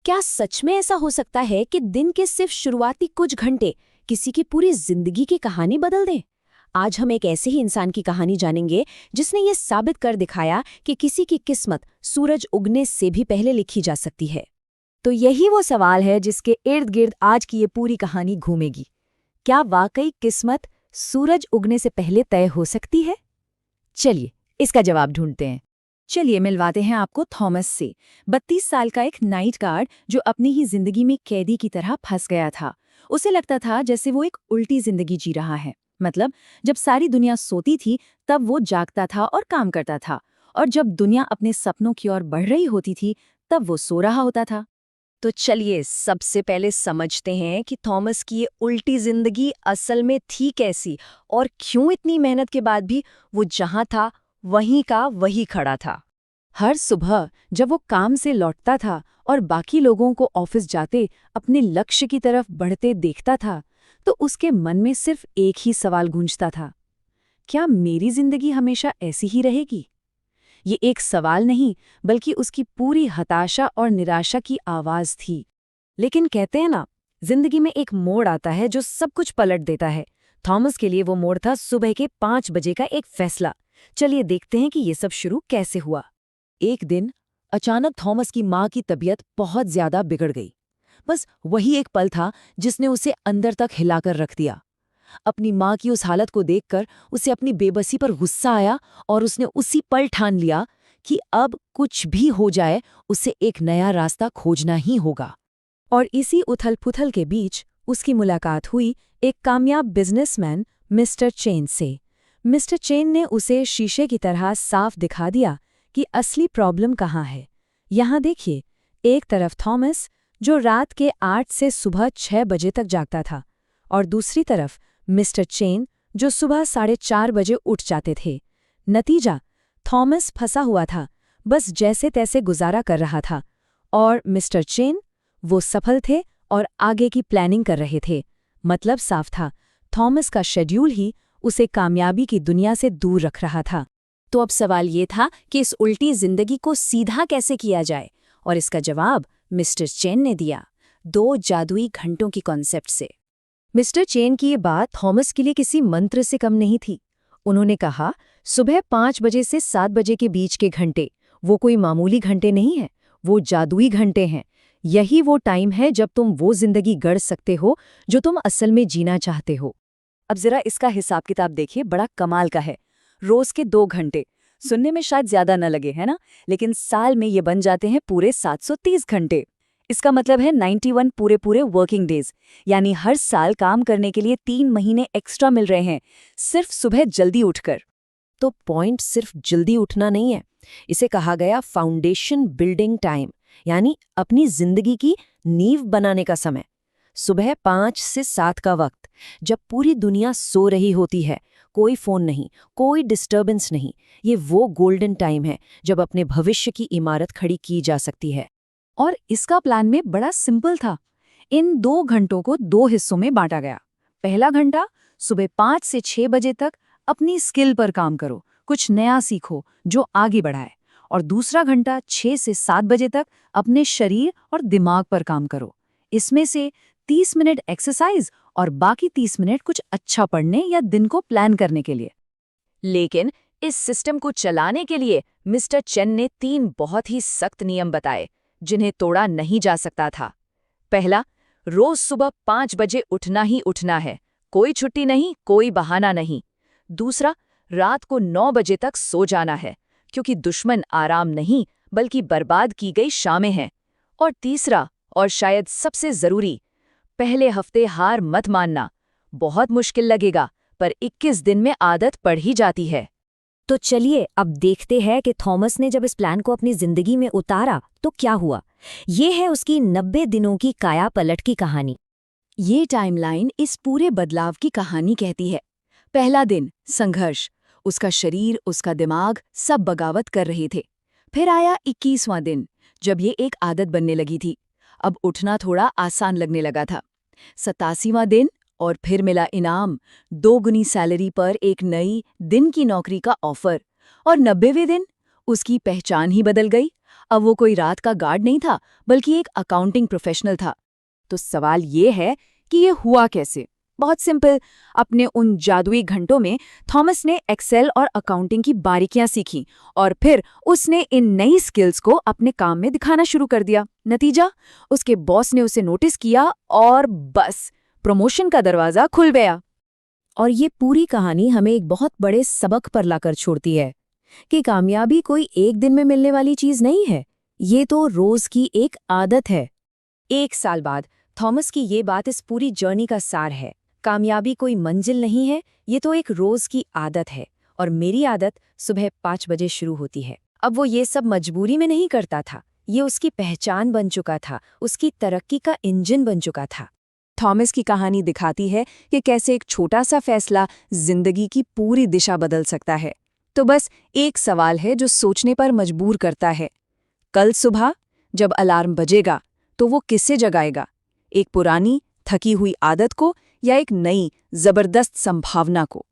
क्या सच में ऐसा हो सकता है कि दिन के सिर्फ शुरुआती कुछ घंटे किसी की पूरी जिंदगी की कहानी बदल दें? आज हम एक ऐसे ही इंसान की कहानी जानेंगे जिसने ये साबित कर दिखाया कि किसी की किस्मत सूरज उगने से भी पहले लिखी जा सकती है। तो यही वो सवाल है जिसके इर्द गिर्द आज की ये पूरी कहानी घूमेगी। क्या वाकई किस्मत सूरज उगने से पहले तय हो सकती है? चलिए इसका जवाब ढूंढते हैं। चलिए मिलवाते हैं आपको थॉमस से। 32 साल का एक नाइट गार्ड जो अपनी ही जिंदगी में कैदी की तरह फंस गया था। उसे लगता था जैसे वो एक उल्टी जिंदगी जी रहा है। मतलब जब सारी दुनिया सोती थी तब वो जागता था और काम करता था, और जब दुनिया अपने सपनों की ओर बढ़ रही होती थी तब वो सो रहा होता था। तो चलिए सबसे पहले समझते हैं कि थॉमस की ये उल्टी जिंदगी असल में थी कैसी और क्यों इतनी मेहनत के बाद भी वो जहां था वहीं का वही खड़ा था। हर सुबह जब वो काम से लौटता था और बाकी लोगों को ऑफिस जाते अपने लक्ष्य की तरफ बढ़ते देखता था, तो उसके मन में सिर्फ एक ही सवाल गूंजता था, क्या मेरी जिंदगी हमेशा ऐसी ही रहेगी? ये एक सवाल नहीं, बल्कि उसकी पूरी हताशा और निराशा की आवाज थी। लेकिन कहते हैं ना, जिंदगी में एक मोड़ आता है जो सब कुछ पलट देता है। थॉमस के लिए वो मोड़ था सुबह के 5 बजे का एक फैसला। चलिए देखते हैं कि ये सब शुरू कैसे हुआ। एक दिन अचानक थॉमस की माँ की तबीयत बहुत ज्यादा बिगड़ गई। बस वही एक पल था जिसने उसे अंदर तक हिलाकर रख दिया। अपनी माँ की उस हालत को देखकर उसे अपनी बेबसी पर गुस्सा आया और उसने उसी पल ठान लिया कि अब कुछ भी हो जाए उसे एक नया रास्ता खोजना ही होगा। और इसी उथल-पुथल के बीच उसकी मुलाकात हुई एक कामयाब बिजनेसमैन मिस्टर चेन से। मिस्टर चेन ने उसे शीशे की तरह साफ दिखा दिया कि असली प्रॉब्लम कहाँ है। यहाँ देखिए, एक तरफ थॉमस जो रात के 8 से सुबह 6 बजे तक जागता था, और दूसरी तरफ मिस्टर चेन जो सुबह 4:30 बजे उठ जाते थे। नतीजा, थॉमस फंसा हुआ था, बस जैसे तैसे गुजारा कर रहा था, और मिस्टर चेन वो सफल थे और आगे की प्लानिंग कर रहे थे। मतलब साफ था, थॉमस का शेड्यूल ही उसे कामयाबी की दुनिया से दूर रख रहा था। तो अब सवाल ये था कि इस उल्टी जिंदगी को सीधा कैसे किया जाए, और इसका जवाब मिस्टर चेन ने दिया, 2 जादुई घंटों की कॉन्सेप्ट से। मिस्टर चेन की ये बात थॉमस के लिए किसी मंत्र से कम नहीं थी। उन्होंने कहा, सुबह 5 बजे से 7 बजे के बीच के घंटे, वो कोई मामूली घंटे नहीं हैं, वो जादुई घंटे हैं। यही वो टाइम है जब तुम वो जिंदगी गढ़ सकते हो जो तुम असल में जीना चाहते हो। अब जरा इसका हिसाब किताब देखिए, बड़ा कमाल का है। रोज के 2 घंटे सुनने में शायद ज्यादा न लगे, है ना? लेकिन साल में ये बन जाते हैं पूरे 730 घंटे। इसका मतलब है 91 पूरे वर्किंग डेज। यानी हर साल काम करने के लिए 3 महीने एक्स्ट्रा मिल रहे हैं, सिर्फ सुबह जल्दी उठकर। तो पॉइंट सिर्फ जल्दी उठना नहीं है, इसे कहा गया फाउंडेशन बिल्डिंग टाइम, यानी अपनी जिंदगी की नींव बनाने का समय। सुबह 5 से 7 का वक्त, जब पूरी दुनिया सो रही होती है, कोई फोन नहीं, कोई डिस्टर्बेंस नहीं, ये वो गोल्डन टाइम है जब अपने भविष्य की इमारत खड़ी की जा सकती है। और इसका प्लान में बड़ा सिंपल था। इन 2 घंटों को 2 हिस्सों में बांटा गया। पहला घंटा सुबह 5 से 6 बजे तक अपनी स्किल पर काम करो, कुछ नया सीखो जो आगे बढ़ाए। और दूसरा घंटा 6 से 7 बजे तक अपने शरीर और दिमाग पर काम करो। इसमें से 30 मिनट एक्सरसाइज और बाकी 30 मिनट कुछ अच्छा पढ़ने या दिन को प्लान करने के लिए। लेकिन इस सिस्टम को चलाने के लिए मिस्टर चेन ने 3 बहुत ही सख्त नियम बताए जिन्हें तोड़ा नहीं जा सकता था। पहला, रोज सुबह 5 बजे उठना ही उठना है, कोई छुट्टी नहीं, कोई बहाना नहीं। दूसरा, रात को 9 बजे तक सो जाना है, क्योंकि दुश्मन आराम नहीं बल्कि बर्बाद की गई शामें हैं। और तीसरा, और शायद सबसे जरूरी, पहले हफ्ते हार मत मानना। बहुत मुश्किल लगेगा, पर 21 दिन में आदत पड़ ही जाती है। तो चलिए अब देखते हैं कि थॉमस ने जब इस प्लान को अपनी जिंदगी में उतारा तो क्या हुआ। ये है उसकी 90 दिनों की काया पलट की कहानी। ये टाइमलाइन इस पूरे बदलाव की कहानी कहती है। पहला दिन, संघर्ष। उसका शरीर, उसका दिमाग सब बगावत कर रहे थे। फिर आया 21वां दिन, जब ये एक आदत बनने लगी थी। अब उठना थोड़ा आसान लगने लगा था। 87वां दिन, और फिर मिला इनाम, 2 गुनी सैलरी पर एक नई दिन की नौकरी का ऑफर। और 90वें दिन, उसकी पहचान ही बदल गई। अब वो कोई रात का गार्ड नहीं था, बल्कि एक अकाउंटिंग प्रोफेशनल था। तो सवाल ये है कि ये हुआ कैसे? बहुत सिंपल। अपने उन जादुई घंटों में थॉमस ने एक्सेल और अकाउंटिंग की बारीकियां सीखी और फिर उसने इन नई स्किल्स को अपने काम में दिखाना शुरू कर दिया। नतीजा, उसके बॉस ने उसे नोटिस किया और बस प्रमोशन का दरवाजा खुल गया। और ये पूरी कहानी हमें एक बहुत बड़े सबक पर लाकर छोड़ती है कि कामयाबी कोई एक दिन में मिलने वाली चीज नहीं है, ये तो रोज की एक आदत है। 1 साल बाद थॉमस की ये बात इस पूरी जर्नी का सार है। कामयाबी कोई मंजिल नहीं है, ये तो एक रोज की आदत है। और मेरी आदत सुबह 5 बजे शुरू होती है। अब वो ये सब मजबूरी में नहीं करता था, ये उसकी पहचान बन चुका था, उसकी तरक्की का इंजन बन चुका था। थॉमस की कहानी दिखाती है कि कैसे एक छोटा सा फैसला जिंदगी की पूरी दिशा बदल सकता है। तो बस एक सवाल है जो सोचने पर मजबूर करता है। कल सुबह जब अलार्म बजेगा तो वो किससे जगाएगा? एक पुरानी थकी हुई आदत को या एक नई जबरदस्त संभावना को?